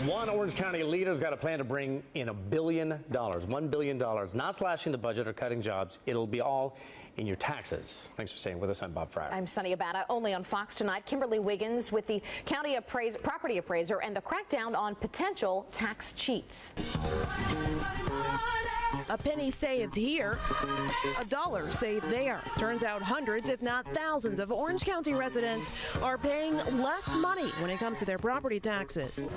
One Orange County leader's got a plan to bring in $1 billion, $1 billion, not slashing the budget or cutting jobs. It'll be all in your taxes. Thanks for staying with us. I'm Bob Fryer. I'm Sunny Abata. Only on Fox tonight, Kimberly Wiggins with the county property appraiser and the crackdown on potential tax cheats. A penny saved here, a dollar saved there. Turns out hundreds, if not thousands, of Orange County residents are paying less money when it comes to their property taxes.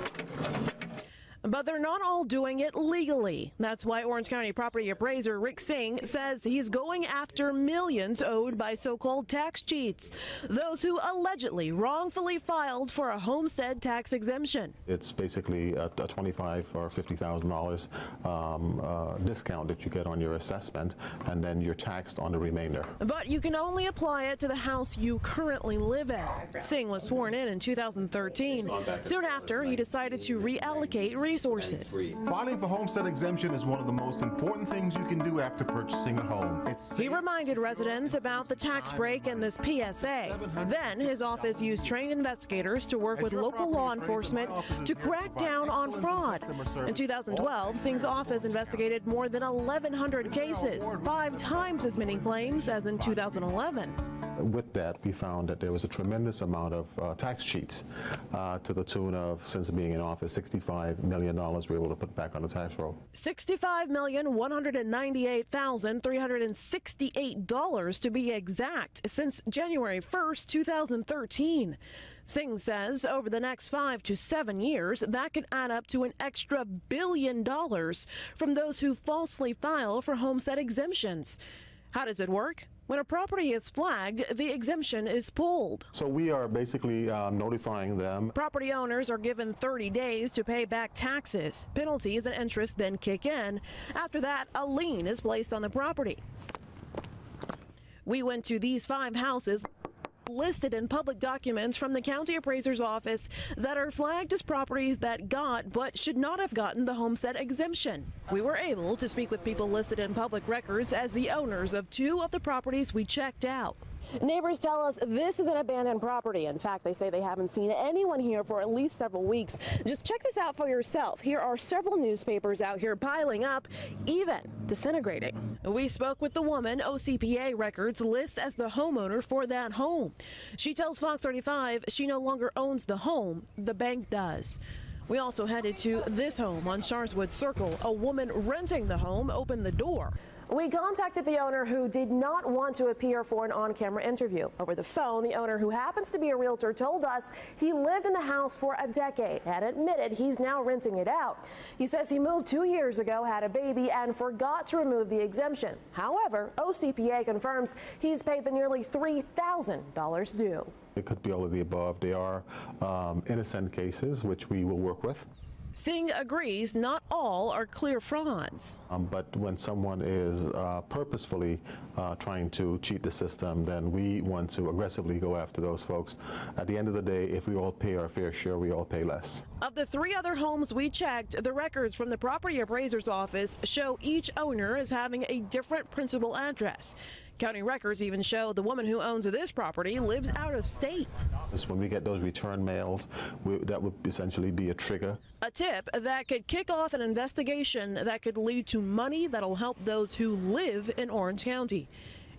But they're not all doing it legally. That's why Orange County property appraiser Singh says he's going after millions owed by so-called tax cheats, those who allegedly wrongfully filed for a homestead tax exemption. It's basically a $25,000 or $50,000 discount that you get on your assessment, and then you're taxed on the remainder. But you can only apply it to the house you currently live in. Singh was sworn in 2013. Soon after, he decided to reallocate resources. Filing for homestead exemption is one of the most important things you can do after purchasing a home. He reminded residents about the tax break and this PSA. Then his office used trained investigators to work with local law enforcement to crack down on fraud. In 2012, Singh's office investigated more than 1,100 cases, 5 times as many claims as in 2011. With that, we found that there was a tremendous amount of tax cheats to the tune of, since being in office, $65 million we were able to put back on the tax roll. $65,198,368 to be exact since January 1st, 2013. Singh says over the next 5 to 7 years, that could add up to an extra $1 billion from those who falsely file for homestead exemptions. How does it work? When a property is flagged, the exemption is pulled. So we are basically notifying them. Property owners are given 30 days to pay back taxes. Penalties and interest then kick in. After that, a lien is placed on the property. We went to these 5 houses listed in public documents from the county appraiser's office that are flagged as properties that got but should not have gotten the homestead exemption. We were able to speak with people listed in public records as the owners of 2 of the properties we checked out. Neighbors tell us this is an abandoned property. In fact, they say they haven't seen anyone here for at least several weeks. Just check this out for yourself. Here are several newspapers out here piling up, even disintegrating. We spoke with the woman OCPA records list as the homeowner for that home. She tells Fox 35 she no longer owns the home, the bank does. We also headed to this home on Sharswood Circle. A woman renting the home opened the door. We contacted the owner, who did not want to appear for an on-camera interview. Over the phone, the owner, who happens to be a realtor, told us he lived in the house for a decade and admitted he's now renting it out. He says he moved 2 years ago, had a baby, and forgot to remove the exemption. However, OCPA confirms he's paid the nearly $3,000 due. It could be all of the above. They are innocent cases, which we will work with. Singh agrees not all are clear frauds. But when someone is purposefully trying to cheat the system, then we want to aggressively go after those folks. At the end of the day, if we all pay our fair share, we all pay less. Of the 3 other homes we checked, the records from the property appraiser's office show each owner is having a different principal address. County records even show the woman who owns this property lives out of state. When we get those return mails, that would essentially be a trigger. A tip that could kick off an investigation that could lead to money that'll help those who live in Orange County.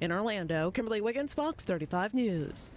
In Orlando, Kimberly Wiggins, Fox 35 News.